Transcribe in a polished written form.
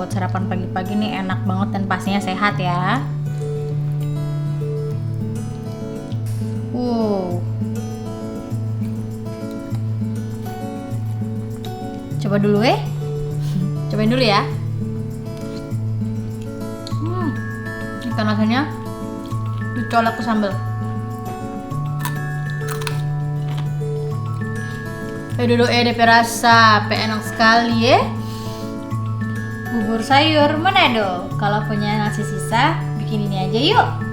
buat sarapan pagi-pagi nih enak banget dan pastinya sehat ya. Coba dulu cobain dulu ya. Ikan asinnya dicolek ke sambal. Duduk DP rasa, enak sekali ya. Bubur sayur mana do? Kalau punya nasi sisa, bikin ini aja yuk.